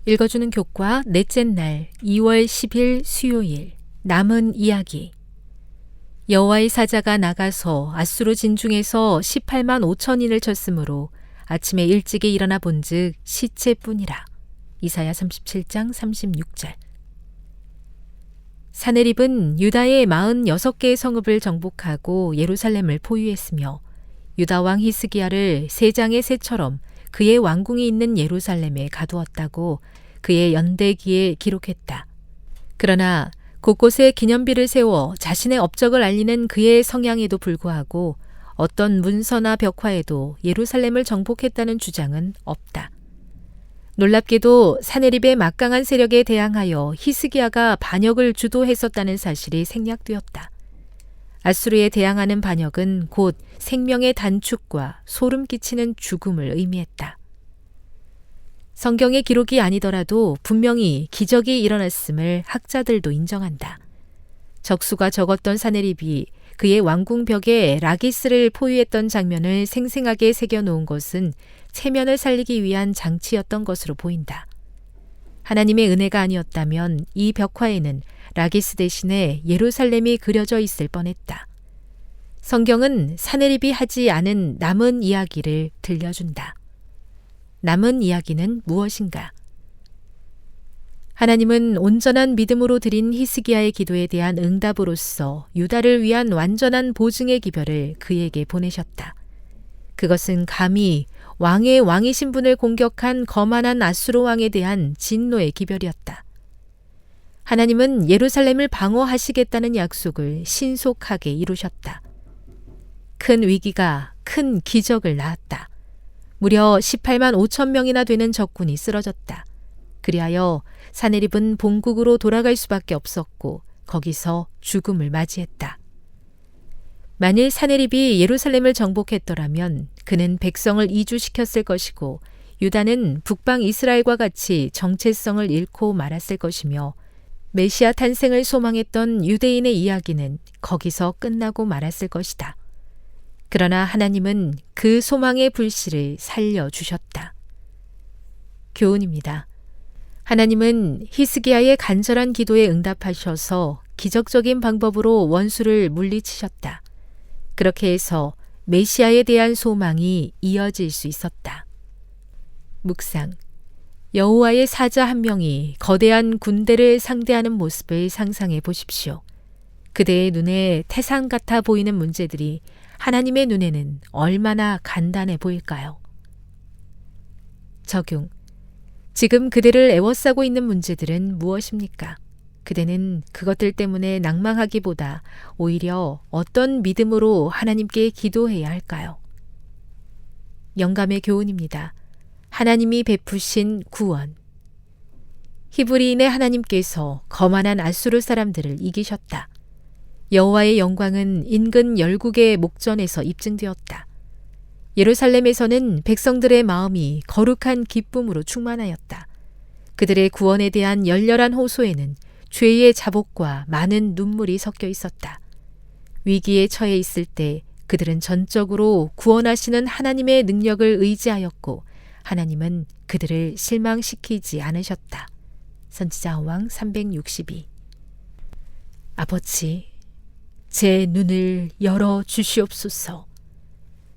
읽어주는 교과 넷째 날 2월 10일 수요일 남은 이야기. 여호와의 사자가 나가서 앗수르 진중에서 18만 5천인을 쳤으므로 아침에 일찍이 일어나 본즉 시체뿐이라. 이사야 37장 36절. 사네립은 유다의 46개의 성읍을 정복하고 예루살렘을 포위했으며 유다 왕 히스기야를 세 장의 새처럼 그의 왕궁이 있는 예루살렘에 가두었다고 그의 연대기에 기록했다. 그러나 곳곳에 기념비를 세워 자신의 업적을 알리는 그의 성향에도 불구하고 어떤 문서나 벽화에도 예루살렘을 정복했다는 주장은 없다. 놀랍게도 사네립의 막강한 세력에 대항하여 히스기야가 반역을 주도했었다는 사실이 생략되었다. 앗수르에 대항하는 반역은 곧 생명의 단축과 소름 끼치는 죽음을 의미했다. 성경의 기록이 아니더라도 분명히 기적이 일어났음을 학자들도 인정한다. 적수가 적었던 사네립이 그의 왕궁 벽에 라기스를 포위했던 장면을 생생하게 새겨놓은 것은 체면을 살리기 위한 장치였던 것으로 보인다. 하나님의 은혜가 아니었다면 이 벽화에는 라기스 대신에 예루살렘이 그려져 있을 뻔했다. 성경은 사네립이 하지 않은 남은 이야기를 들려준다. 남은 이야기는 무엇인가? 하나님은 온전한 믿음으로 드린 히스기야의 기도에 대한 응답으로서 유다를 위한 완전한 보증의 기별을 그에게 보내셨다. 그것은 감히 왕의 왕이신 분을 공격한 거만한 앗수르 왕에 대한 진노의 기별이었다. 하나님은 예루살렘을 방어하시겠다는 약속을 신속하게 이루셨다. 큰 위기가 큰 기적을 낳았다. 무려 18만 5천 명이나 되는 적군이 쓰러졌다. 그리하여 사네립은 본국으로 돌아갈 수밖에 없었고 거기서 죽음을 맞이했다. 만일 사네립이 예루살렘을 정복했더라면 그는 백성을 이주시켰을 것이고 유다는 북방 이스라엘과 같이 정체성을 잃고 말았을 것이며 메시아 탄생을 소망했던 유대인의 이야기는 거기서 끝나고 말았을 것이다. 그러나 하나님은 그 소망의 불씨를 살려주셨다. 교훈입니다. 하나님은 히스기야의 간절한 기도에 응답하셔서 기적적인 방법으로 원수를 물리치셨다. 그렇게 해서 메시아에 대한 소망이 이어질 수 있었다. 묵상. 여호와의 사자 한 명이 거대한 군대를 상대하는 모습을 상상해 보십시오. 그대의 눈에 태산 같아 보이는 문제들이 하나님의 눈에는 얼마나 간단해 보일까요? 적용. 지금 그대를 애워싸고 있는 문제들은 무엇입니까? 그대는 그것들 때문에 낭망하기보다 오히려 어떤 믿음으로 하나님께 기도해야 할까요? 영감의 교훈입니다. 하나님이 베푸신 구원. 히브리인의 하나님께서 거만한 앗수르 사람들을 이기셨다. 여호와의 영광은 인근 열국의 목전에서 입증되었다. 예루살렘에서는 백성들의 마음이 거룩한 기쁨으로 충만하였다. 그들의 구원에 대한 열렬한 호소에는 죄의 자복과 많은 눈물이 섞여 있었다. 위기에 처해 있을 때 그들은 전적으로 구원하시는 하나님의 능력을 의지하였고 하나님은 그들을 실망시키지 않으셨다. 선지자 왕 362. 아버지, 제 눈을 열어 주시옵소서.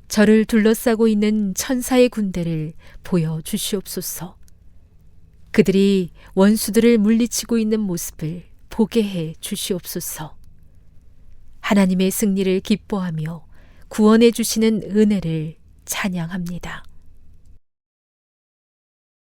저를 둘러싸고 있는 천사의 군대를 보여 주시옵소서. 그들이 원수들을 물리치고 있는 모습을 보게 해 주시옵소서. 하나님의 승리를 기뻐하며 구원해 주시는 은혜를 찬양합니다.